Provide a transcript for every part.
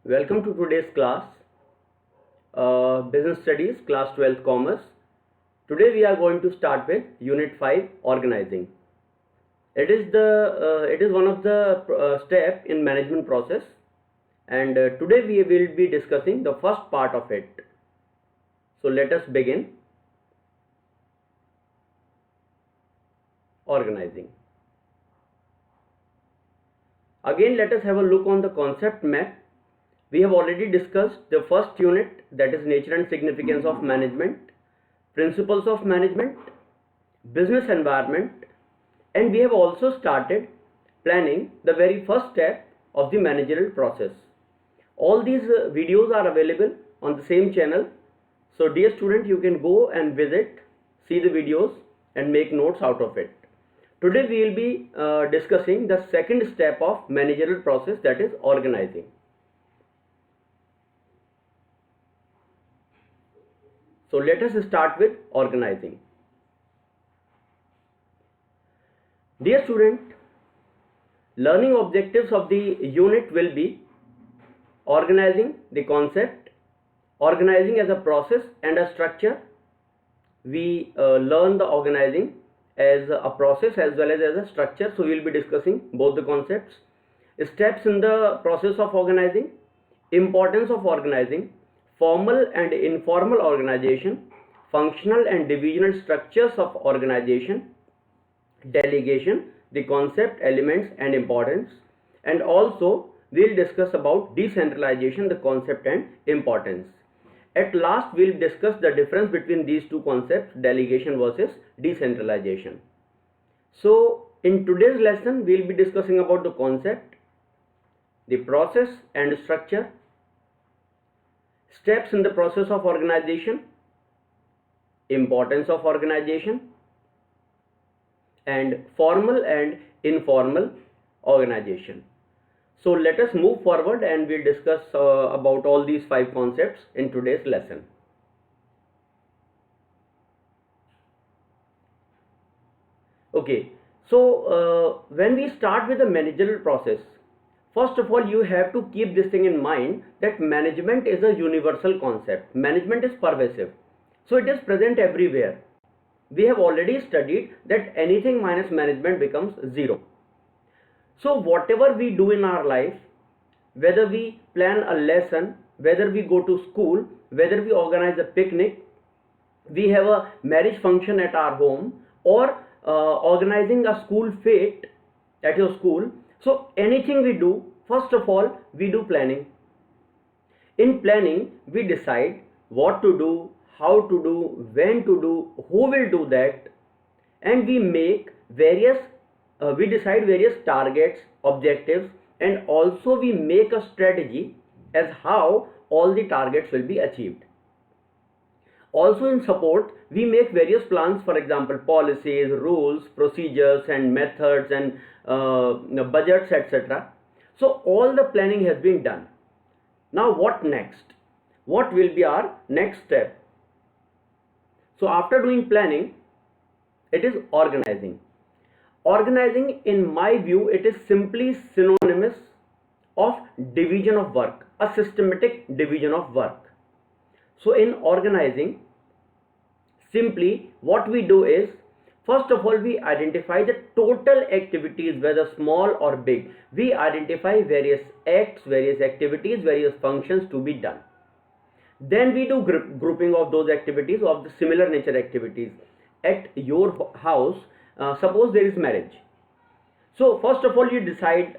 Welcome to today's class, Business Studies, Class 12th Commerce. Today we are going to start with Unit 5, Organizing. It is one of the step in management process, and today we will be discussing the first part of it. So let us begin. Organizing. Again, let us have a look on the concept map. We have already discussed the first unit, that is nature and significance of management, principles of management, business environment, and we have also started planning, the very first step of the managerial process. All these videos are available on the same channel. So dear student, you can go and visit, see the videos and make notes out of it. Today we will be discussing the second step of managerial process, that is organizing. So let us start with organizing. Dear student, learning objectives of the unit will be organizing the concept, organizing as a process and a structure. We learn the organizing as a process as well as a structure. So we will be discussing both the concepts. Steps in the process of organizing, importance of organizing, formal and informal organization, functional and divisional structures of organization, delegation, the concept, elements and importance, and also we will discuss about decentralization, the concept and importance. At last we will discuss the difference between these two concepts, delegation versus decentralization. So in today's lesson we will be discussing about the concept, the process and structure, steps in the process of organization, importance of organization, and formal and informal organization. So let us move forward and we'll discuss about all these 5 concepts in today's lesson. Okay, so when we start with the managerial process, first of all you have to keep this thing in mind that management is a universal concept. Management is pervasive, so it is present everywhere. We have already studied that anything minus management becomes zero. So whatever we do in our life, whether we plan a lesson, whether we go to school, whether we organize a picnic, we have a marriage function at our home, or organizing a school fete at your school. So anything we do, first of all we do planning. In planning we decide what to do, how to do, when to do, who will do that, and we make various we decide various targets, objectives, and also we make a strategy as how all the targets will be achieved. Also in support we make various plans, for example policies, rules, procedures and methods and budgets, etc. So all the planning has been done. Now what next? What will be our next step? So after doing planning, it is organizing. Organizing, in my view, it is simply synonymous of division of work, a systematic division of work. So in organizing, simply what we do is, first of all we identify the total activities, whether small or big. We identify various acts, various activities, various functions to be done. Then we do grouping of those activities, of the similar nature activities. At your house, suppose there is marriage. So first of all you decide,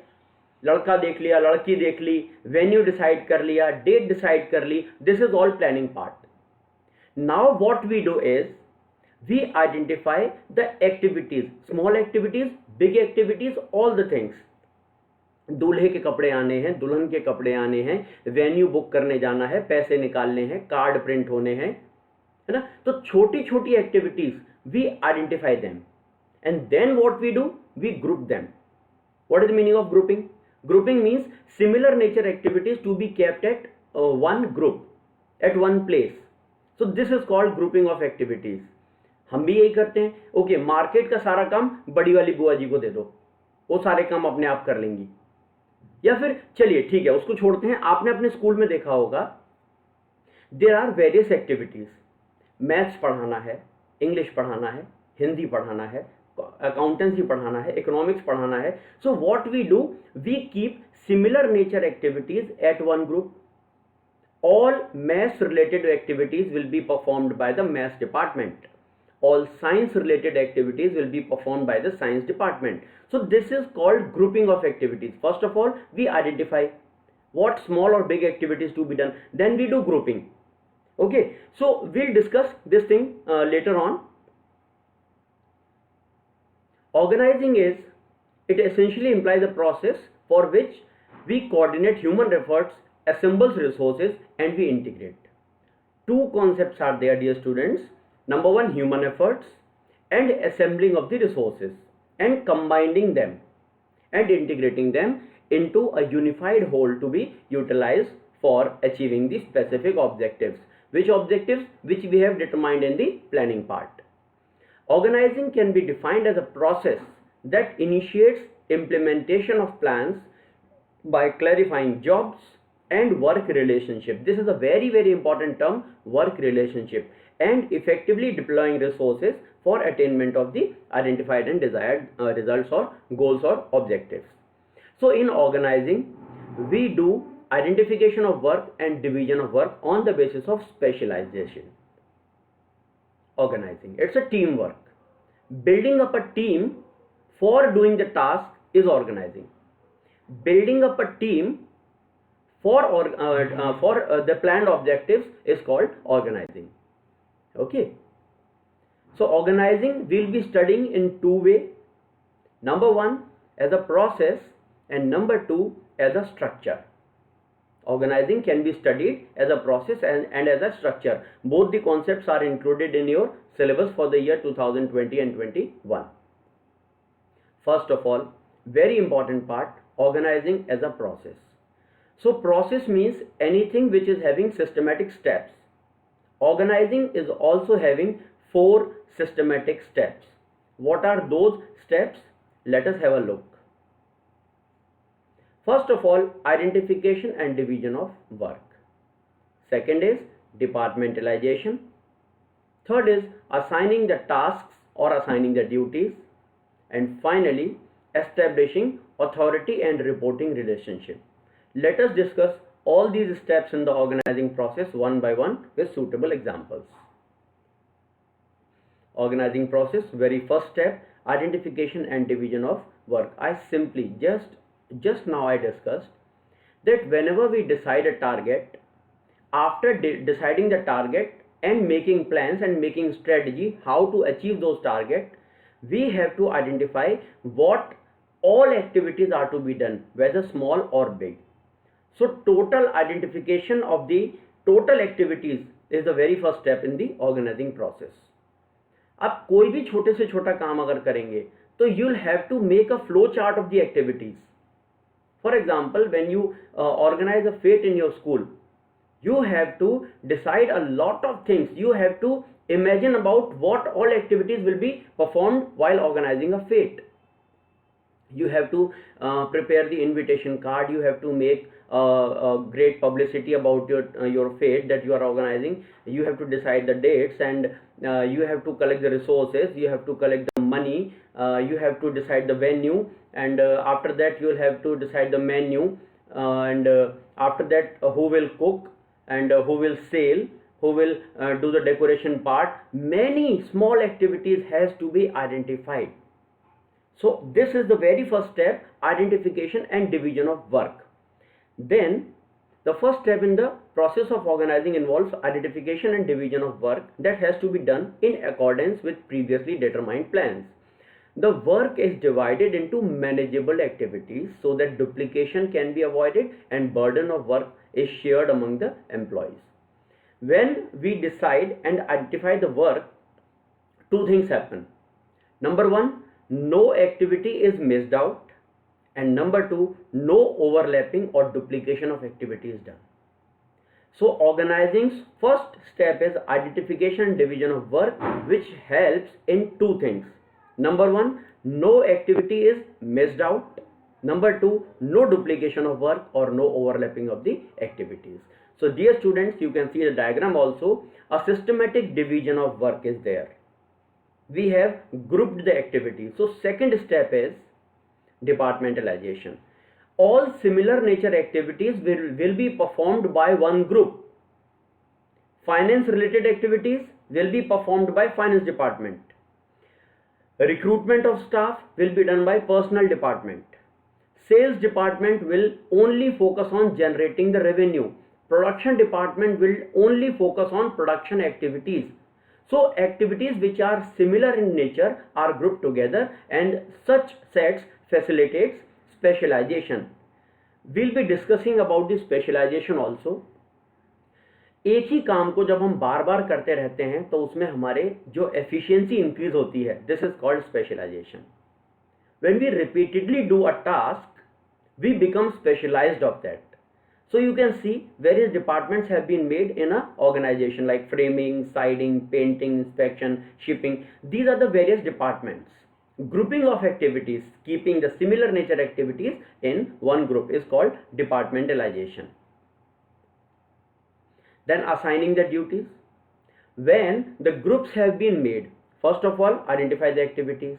लड़का देख लिया, लड़की देख ली, venue decide कर लिया, date decide कर ली. This is all planning part. Now what we do is, we identify the activities, small activities, big activities, all the things. दूल्हे के कपड़े आने हैं, दुल्हन के कपड़े आने हैं, वेन्यू बुक करने जाना है, पैसे निकालने हैं, कार्ड प्रिंट होने हैं, है ना. तो छोटी छोटी activities we identify them, and then what we do, we group them. What is the meaning of grouping? Grouping means similar nature activities to be kept at one group, at one place. So this is called grouping of activities. हम भी यही करते हैं. Okay, market का सारा काम बड़ी वाली बुआ जी को दे दो, वो सारे काम अपने आप कर लेंगी. या फिर चलिए ठीक है उसको छोड़ते हैं, आपने अपने स्कूल में देखा होगा there are various activities, maths पढ़ाना है, इंग्लिश पढ़ाना है, हिंदी पढ़ाना है, अकाउंटेंसी पढ़ाना है, इकोनॉमिक्स पढ़ाना है. So what we do, we keep similar nature activities at one group. All maths related activities will be performed by the maths department. All science related activities will be performed by the science department. So this is called grouping of activities. First of all, we identify what small or big activities to be done, then we do grouping. Okay, so we'll discuss this thing later on. Organizing is, it essentially implies a process for which we coordinate human efforts, assembles resources, and we integrate. Two concepts are there, dear students. Number one, human efforts and assembling of the resources and combining them and integrating them into a unified whole to be utilized for achieving the specific objectives. Which objectives? Which we have determined in the planning part. Organizing can be defined as a process that initiates implementation of plans by clarifying jobs and work relationship. This is a very very important term, work relationship, and effectively deploying resources for attainment of the identified and desired results or goals or objectives. So in organizing, we do identification of work and division of work on the basis of specialization. Organizing, it's a teamwork. Building up a team for doing the task is organizing. Building up a team for the planned objectives is called organizing. Okay, so organizing we'll be studying in two ways. Number one, as a process, and number two, as a structure. Organizing can be studied as a process and as a structure. Both the concepts are included in your syllabus for the year 2020 and 21. First of all, very important part, organizing as a process. So process means anything which is having systematic steps. Organizing is also having 4 systematic steps. What are those steps? Let us have a look. First of all, identification and division of work. Second is departmentalization. Third is assigning the tasks or assigning the duties. And finally, establishing authority and reporting relationship. Let us discuss all these steps in the organizing process one by one with suitable examples. Organizing process, very first step, identification and division of work. I simply just now I discussed that whenever we decide a target, after deciding the target and making plans and making strategy how to achieve those targets, we have to identify what all activities are to be done, whether small or big. So total identification of the total activities is the very first step in the organizing process. आप कोई भी छोटे से छोटा काम अगर करेंगे तो you'll have to make a flow chart of the activities. For example, when you organize a fete in your school, you have to decide a lot of things. You have to imagine about what all activities will be performed while organizing a fete. You have to prepare the invitation card. You have to make great publicity about your fete that you are organizing. You have to decide the dates, and you have to collect the resources. You have to collect the money. You have to decide the venue, and after that you will have to decide the menu, and after that who will cook and who will sail, who will do the decoration part. Many small activities has to be identified. So this is the very first step, identification and division of work. Then the first step in the process of organizing involves identification and division of work that has to be done in accordance with previously determined plans. The work is divided into manageable activities so that duplication can be avoided and burden of work is shared among the employees. When we decide and identify the work, two things happen. Number one, no activity is missed out, and number two, no overlapping or duplication of activity is done. So organizing's first step is identification and division of work, which helps in two things. Number one, no activity is missed out, Number two, no duplication of work or no overlapping of the activities. So dear students, you can see the diagram also. A systematic division of work is there. We have grouped the activities. So second step is departmentalization. All similar nature activities will be performed by one group. Finance related activities will be performed by finance department. Recruitment of staff will be done by personnel department. Sales department will only focus on generating the revenue. Production department will only focus on production activities. So activities which are similar in nature are grouped together, and such sets facilitates specialization. We'll be discussing about the specialization also. एक ही काम को जब हम बार बार करते रहते हैं तो उसमें हमारे जो एफिशिएंसी इंक्रीज होती है, this is called specialisation. When we repeatedly do a task, we become specialised of that. So you can see various departments have been made in a organization like framing, siding, painting, inspection, shipping. These are the various departments. Grouping of activities, keeping the similar nature activities in one group is called departmentalization. Then assigning the duties. When the groups have been made, first of all identify the activities.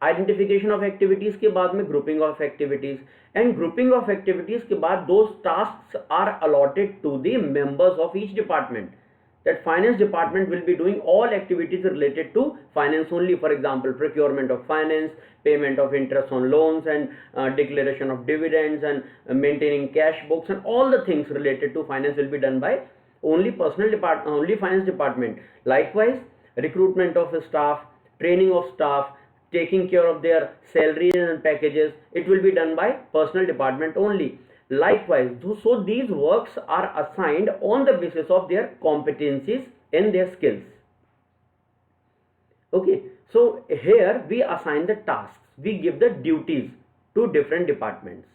Identification of activities के बाद में grouping of activities, and grouping of activities के बाद those tasks are allotted to the members of each department. That finance department will be doing all activities related to finance only. For example, procurement of finance, payment of interest on loans, and declaration of dividends, and maintaining cash books, and all the things related to finance will be done by only finance department. Likewise, recruitment of staff, training of staff, taking care of their salaries and packages, it will be done by personnel department only. Likewise, so these works are assigned on the basis of their competencies and their skills. Okay, so here we assign the tasks, we give the duties to different departments,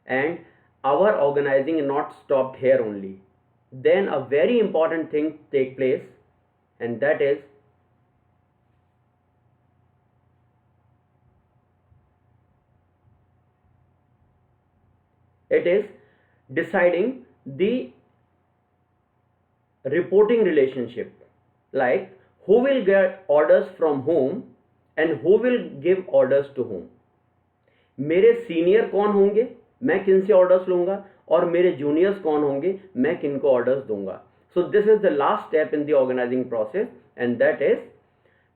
and our organizing is not stopped here only. Then a very important thing take place, and that is it is deciding the reporting relationship, like who will get orders from whom and who will give orders to whom. मेरे senior कौन होंगे, मैं किन से orders लूंगा, और मेरे juniors कौन होंगे, मैं किन को ऑर्डर्स दूंगा. So this is the last step in the organizing process, and that is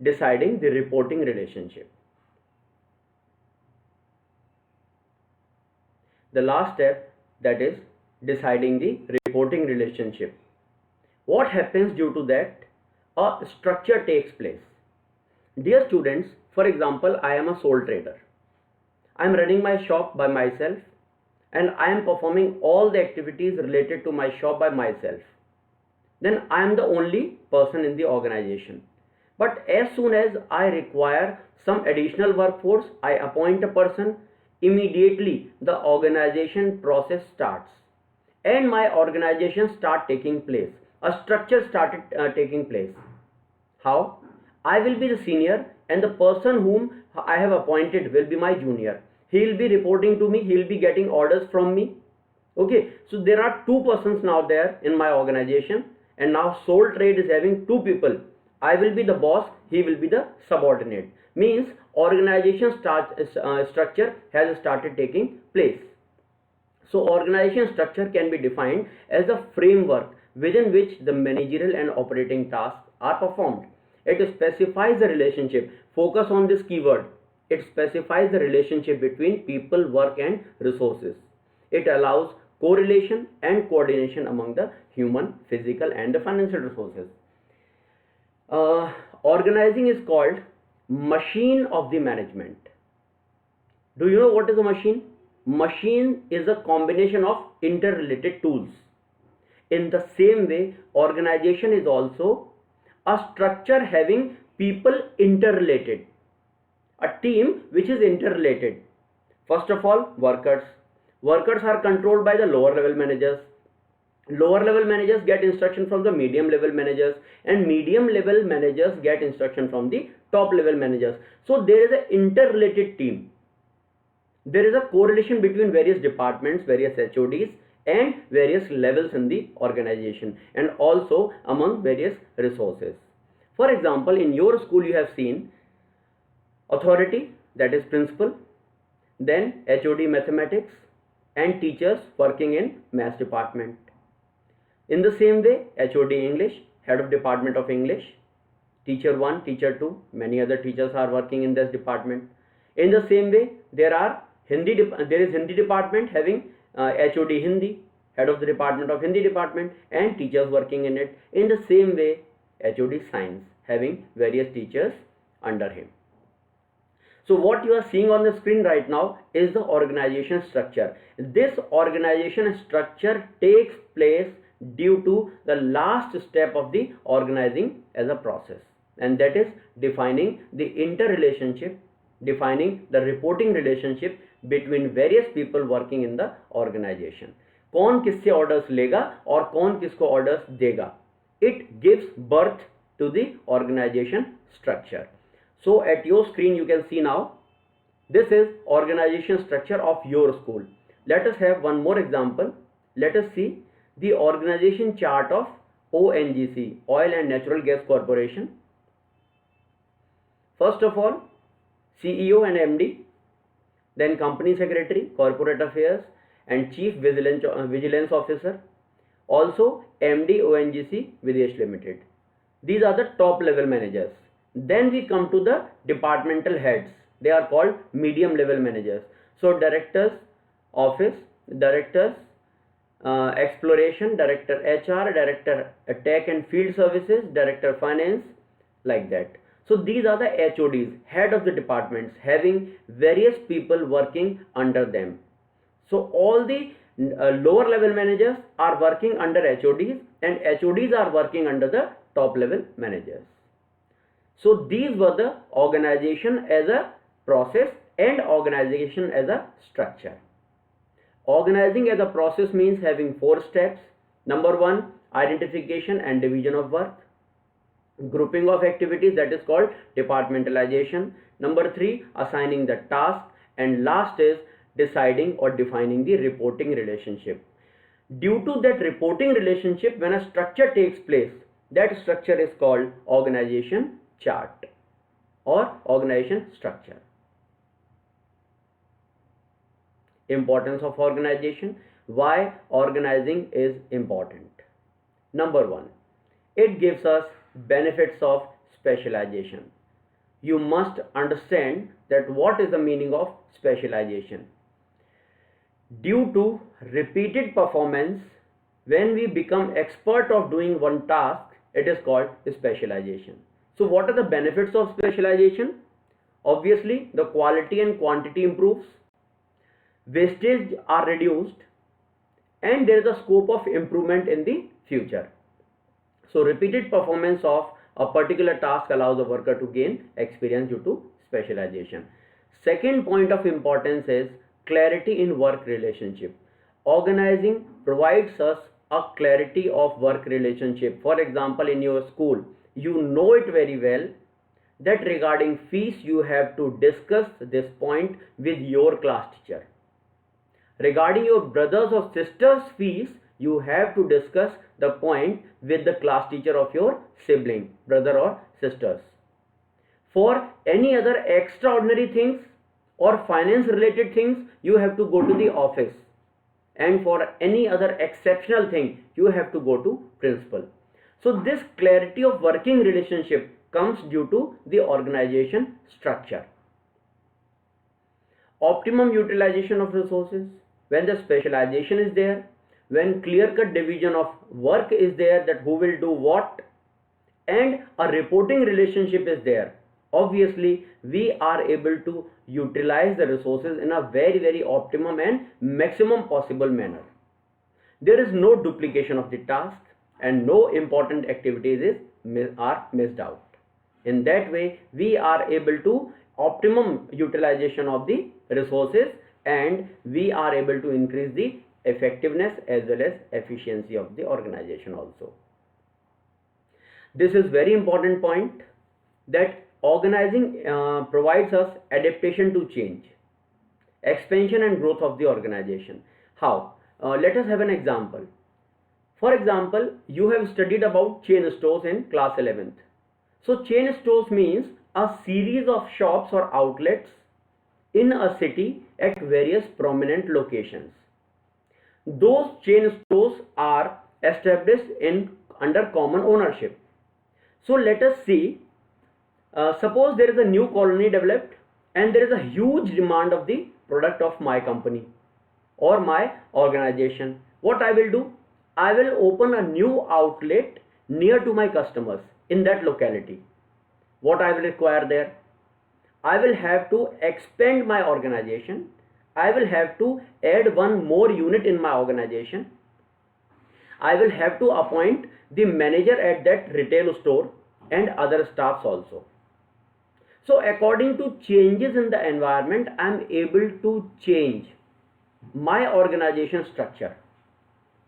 deciding the reporting relationship. The last step, that is deciding the reporting relationship. What happens due to that? A structure takes place. Dear students, for example, I am a sole trader. I am running my shop by myself, and I am performing all the activities related to my shop by myself. Then I am the only person in the organization. But as soon as I require some additional workforce, I appoint a person. Immediately the organization process starts, and my organization start taking place. A structure started taking place. How? I will be the senior, and the person whom I have appointed will be my junior. He will be reporting to me, he will be getting orders from me. Okay, so there are two persons now there in my organization, and now sole trade is having two people. I will be the boss, he will be the subordinate. Means organization structure has started taking place. So organization structure can be defined as a framework within which the managerial and operating tasks are performed. It specifies the relationship. Focus on this keyword. It specifies the relationship between people, work, and resources. It allows correlation and coordination among the human, physical, and the financial resources. Organizing is called machine of the management. Do you know what is a machine? Machine is a combination of interrelated tools. In the same way, organization is also a structure having people interrelated, a team which is interrelated. First of all, workers. Workers are controlled by the lower level managers. Lower level managers get instruction from the medium level managers, and medium level managers get instruction from the top level managers. So there is an interrelated team. there is a correlation between various departments, various HODs, and various levels in the organization, and also among various resources. For example, in your school you have seen authority, that is principal, then HOD mathematics, and teachers working in maths department. In the same way, HOD English, head of department of English, teacher 1, teacher 2, many other teachers are working in this department. In the same way, there is Hindi department having HOD Hindi, head of the department of Hindi department, and teachers working in it. In the same way, HOD Science having various teachers under him. So what you are seeing on the screen right now is the organization structure. This organization structure takes place due to the last step of the organizing as a process, and that is defining the interrelationship, defining the reporting relationship between various people working in the organization. कौन किससे orders लेगा और कौन किसको orders देगा. It gives birth to the organization structure. So at your screen you can see now, this is organization structure of your school. Let us have one more example. Let us see the organization chart of ONGC, Oil and Natural Gas Corporation. First of all, CEO and MD, then company secretary, corporate affairs, and chief vigilance officer, also MD ONGC Videsh Limited. These are the top level managers. Then we come to the departmental heads. They are called medium level managers. So directors office, directors exploration, director HR, director tech and field services, director finance, like that. So these are the HODs, head of the departments, having various people working under them. So all the lower level managers are working under HODs, and HODs are working under the top level managers. So these were the organization as a process and organization as a structure. Organizing as a process means having 4 steps. Number 1, identification and division of work. Grouping of activities, that is called departmentalization. Number 3, assigning the task. And last is deciding or defining the reporting relationship. Due to that reporting relationship, when a structure takes place, that structure is called organization chart or organization structure. Importance of organization. Why organizing is important? Number 1, it gives us benefits of specialization. You must understand that what is the meaning of specialization. Due to repeated performance, when we become expert of doing one task, it is called specialization. So what are the benefits of specialization? Obviously, the quality and quantity improves, wastage are reduced, and there is a scope of improvement in the future. So repeated performance of a particular task allows the worker to gain experience due to specialization. Second point of importance is clarity in work relationship. Organizing provides us a clarity of work relationship. For example, in your school, you know it very well that regarding fees you have to discuss this point with your class teacher. Regarding your brothers or sisters' fees, you have to discuss the point with the class teacher of your sibling, brother or sisters. For any other extraordinary things or finance related things, you have to go to the office, and for any other exceptional thing, you have to go to principal. So this clarity of working relationship comes due to the organization structure. Optimum utilization of resources. When the specialization is there, when clear-cut division of work is there, that who will do what, and a reporting relationship is there, obviously we are able to utilize the resources in a very, very optimum and maximum possible manner. There is no duplication of the task, and no important activities are missed out. In that way, we are able to optimum utilization of the resources, and we are able to increase the effectiveness as well as efficiency of the organization also. This is very important point, that organizing provides us adaptation to change. expansion and growth of the organization. How? Let us have an example. For example, you have studied about chain stores in class 11th. So chain stores means a series of shops or outlets in a city at various prominent locations. Those chain stores are established in under common ownership. So let us see, suppose there is a new colony developed and there is a huge demand of the product of my company or my organization. What I will do? I will open a new outlet near to my customers in that locality. What I will require there? I will have to expand my organization. I will have to add one more unit in my organization. I will have to appoint the manager at that retail store and other staffs also. So according to changes in the environment, I am able to change my organization structure.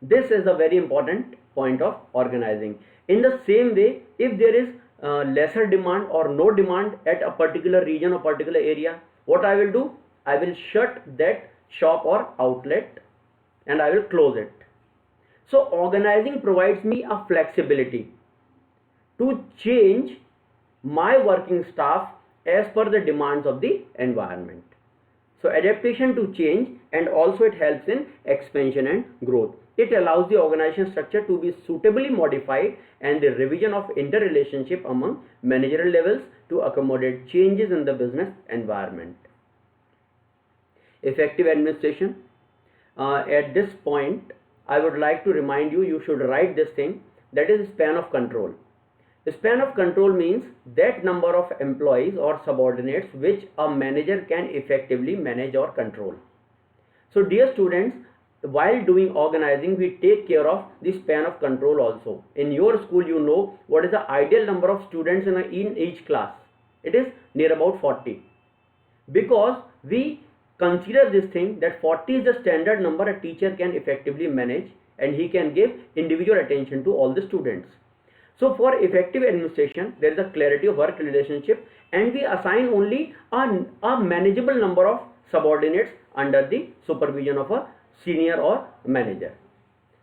This is a very important point of organizing. In the same way, if there is lesser demand or no demand at a particular region or particular area, what I will do? I will shut that shop or outlet and I will close it. So organizing provides me a flexibility to change my working staff as per the demands of the environment. So adaptation to change, and also it helps in expansion and growth. It allows the organization structure to be suitably modified and the revision of interrelationship among managerial levels to accommodate changes in the business environment. Effective administration. At this point, I would like to remind you, you should write this thing, that is span of control. The span of control means that number of employees or subordinates which a manager can effectively manage or control. So dear students, while doing organizing, we take care of the span of control also. In your school, you know what is the ideal number of students in each class. It is near about 40. Because we consider this thing that 40 is the standard number a teacher can effectively manage and he can give individual attention to all the students. So for effective administration, there is a clarity of work relationship and we assign only a manageable number of subordinates under the supervision of a senior or manager.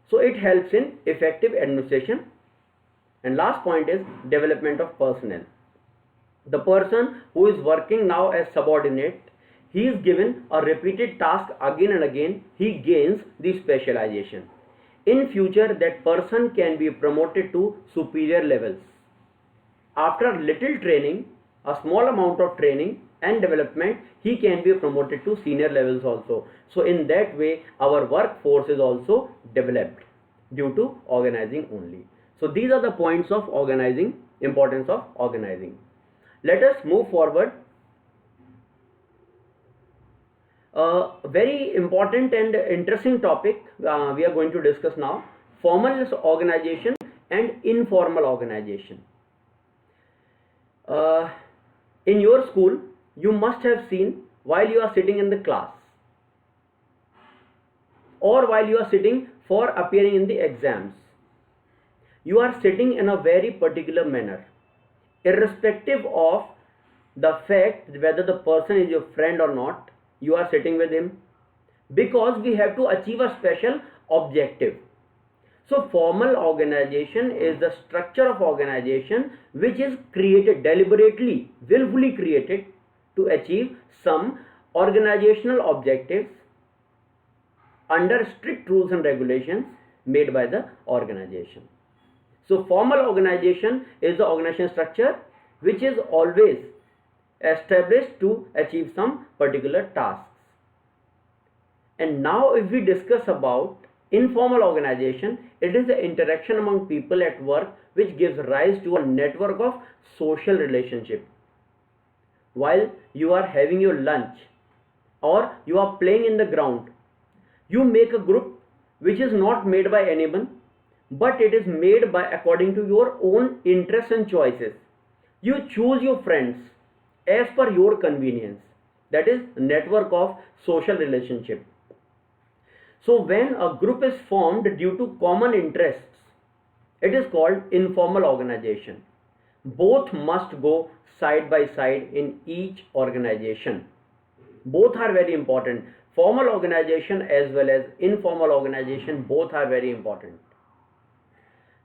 So it helps in effective administration. And last point is development of personnel. The person who is working now as subordinate, he is given a repeated task again and again, he gains the specialization. In future, that person can be promoted to superior levels. After little training, a small amount of training and development, he can be promoted to senior levels also. So in that way, our workforce is also developed due to organizing only. So these are the points of organizing, importance of organizing. Let us move forward. A very important and interesting topic we are going to discuss now: formal organization and informal organization. In your school, you must have seen, while you are sitting in the class or while you are sitting for appearing in the exams, you are sitting in a very particular manner, irrespective of the fact whether the person is your friend or not. You are sitting with him because we have to achieve a special objective. So formal organization is the structure of organization which is created deliberately, willfully created to achieve some organizational objectives under strict rules and regulations made by the organization. So formal organization is the organization structure which is always established to achieve some particular tasks. And now if we discuss about informal organization, it is the interaction among people at work which gives rise to a network of social relationship. While you are having your lunch or you are playing in the ground, you make a group which is not made by anyone, but it is made by according to your own interests and choices. You choose your friends as per your convenience. That is network of social relationship. So when a group is formed due to common interests, it is called informal organization. Both must go side by side in each organization. both are very important. Formal organization as well as informal organization, both are very important.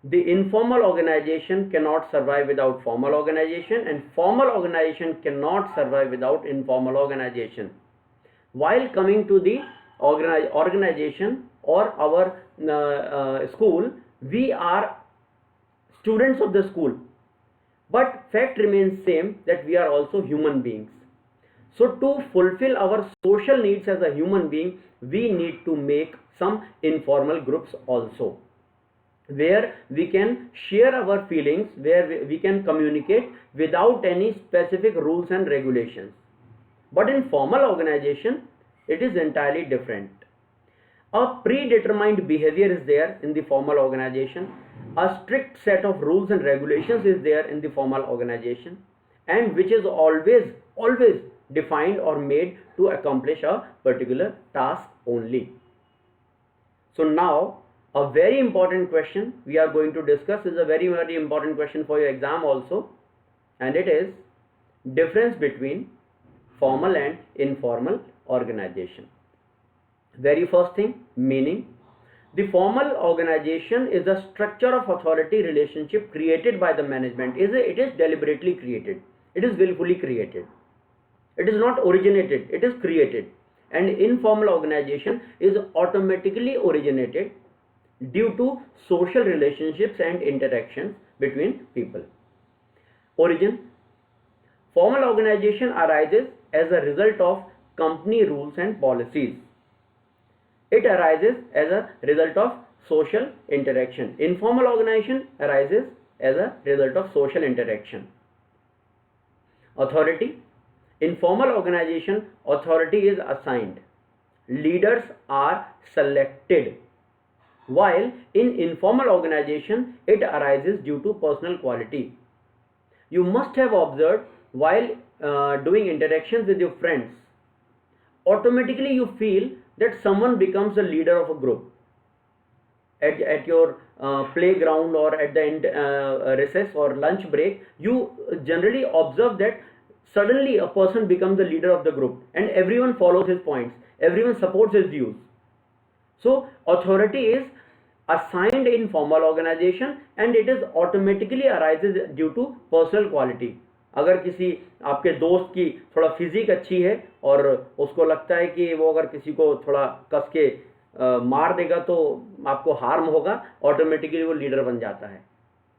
The informal organization cannot survive without formal organization, and formal organization cannot survive without informal organization. While coming to the organization or our school, we are students of the school, but fact remains same that we are also human beings. So to fulfill our social needs as a human being, we need to make some informal groups also, where we can share our feelings, where we can communicate without any specific rules and regulations. But in formal organization, it is entirely different. A predetermined behavior is there in the formal organization. A strict set of rules and regulations is there in the formal organization, and which is always defined or made to accomplish a particular task only. So now a very important question we are going to discuss is a very important question for your exam also, and it is difference between formal and informal organization. Very first thing, meaning. The formal organization is a structure of authority relationship created by the management. It is deliberately created. It is willfully created. It is not originated, it is created. And informal organization is automatically originated due to social relationships and interactions between people. Origin. Formal organization arises as a result of company rules and policies. It arises as a result of social interaction. Informal organization arises as a result of social interaction. Authority. In formal organization, authority is assigned. Leaders are selected. While in informal organization, it arises due to personal quality. You must have observed while doing interactions with your friends, automatically you feel that someone becomes the leader of a group. At your playground or at the recess or lunch break, you generally observe that suddenly a person becomes the leader of the group and everyone follows his points, everyone supports his views. So authority is assigned in formal organization and it is automatically arises due to personal quality. अगर किसी आपके दोस्त की थोड़ा physique अच्छी है और उसको लगता है कि वो अगर किसी को थोड़ा कस के मार देगा तो आपको हार्म होगा, ऑटोमेटिकली वो लीडर बन जाता है.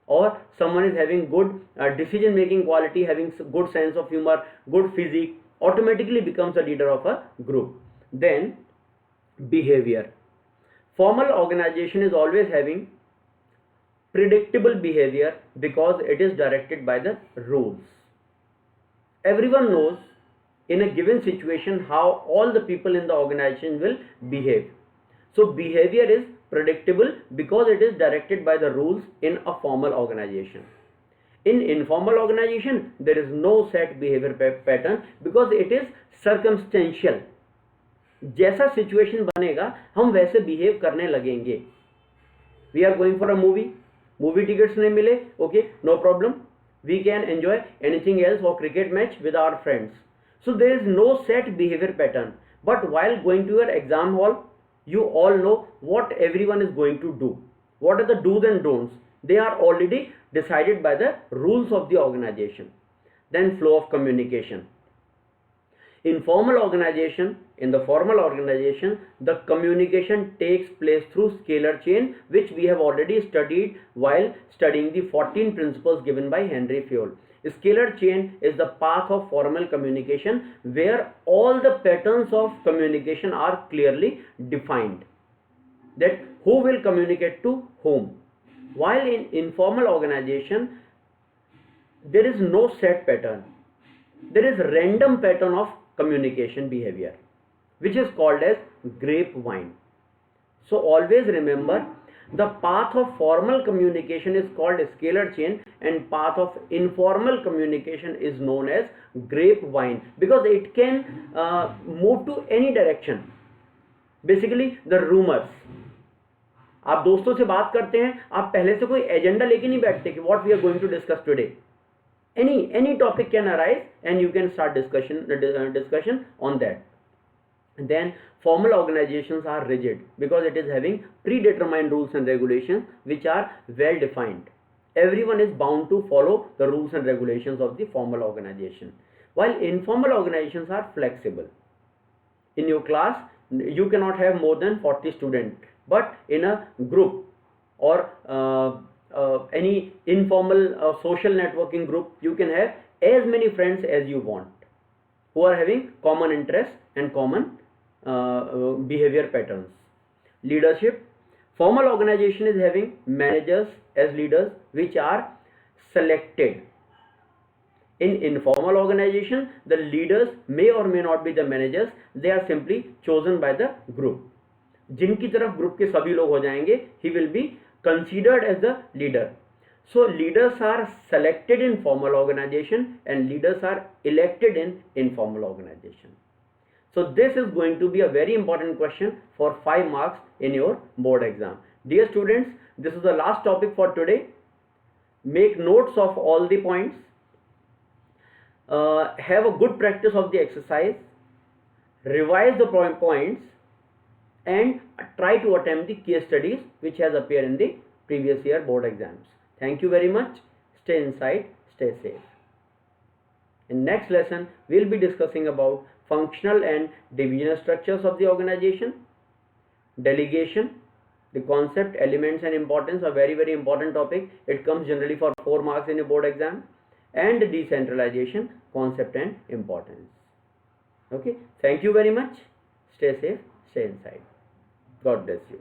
Or someone is having good decision making quality, having good sense of humor, good physique, automatically becomes a leader of a group. Then behavior. Formal organization is always having predictable behavior because it is directed by the rules. Everyone knows in a given situation how all the people in the organization will behave. So behavior is predictable because it is directed by the rules in a formal organization. In informal organization, there is no set behavior pattern because it is circumstantial. जैसा situation बनेगा हम वैसे behave करने लगेंगे. We are going for a movie, movie tickets नहीं मिले, okay, no problem, we can enjoy anything else or cricket match with our friends. So there is no set behavior pattern. But while going to your exam hall, you all know what everyone is going to do. What are the do's and don'ts? They are already decided by the rules of the organization. Then flow of communication. In formal organization, in the formal organization, the communication takes place through scalar chain, which we have already studied while studying the 14 principles given by Henry Fayol. Scalar chain is the path of formal communication where all the patterns of communication are clearly defined. That who will communicate to whom. While in informal organization, there is no set pattern. There is random pattern of communication behavior, which is called as grapevine. So always remember, the path of formal communication is called scalar chain and path of informal communication is known as grapevine because it can move to any direction. Basically the rumors. आप दोस्तों से बात करते हैं, आप पहले से कोई एजेंडा लेके नहीं बैठते कि what we are going to discuss today. any topic can arise and you can start discussion on that. And then formal organizations are rigid because it is having predetermined rules and regulations which are well defined. Everyone is bound to follow the rules and regulations of the formal organization, while informal organizations are flexible. In your class you cannot have more than 40 students, but in a group or any informal social networking group, you can have as many friends as you want who are having common interests and common behavior patterns. Leadership. Formal organization is having managers as leaders which are selected. In informal organization, the leaders may or may not be the managers, they are simply chosen by the group. जिनकी तरफ group के सभी लोग हो जाएंगे, he will be considered as the leader. So leaders are selected in formal organization and leaders are elected in informal organization. So this is going to be a very important question for 5 marks in your board exam. Dear students, this is the last topic for today. Make notes of all the points. Have a good practice of the exercise. Revise the points and try to attempt the case studies which has appeared in the previous year board exams. Thank you very much. Stay inside, stay safe. In next lesson, we will be discussing about functional and divisional structures of the organization, delegation, the concept, elements and importance, a very very important topic. It comes generally for 4 marks in a board exam, and decentralization, concept and importance. Okay, thank you very much. Stay safe, stay inside. God bless you.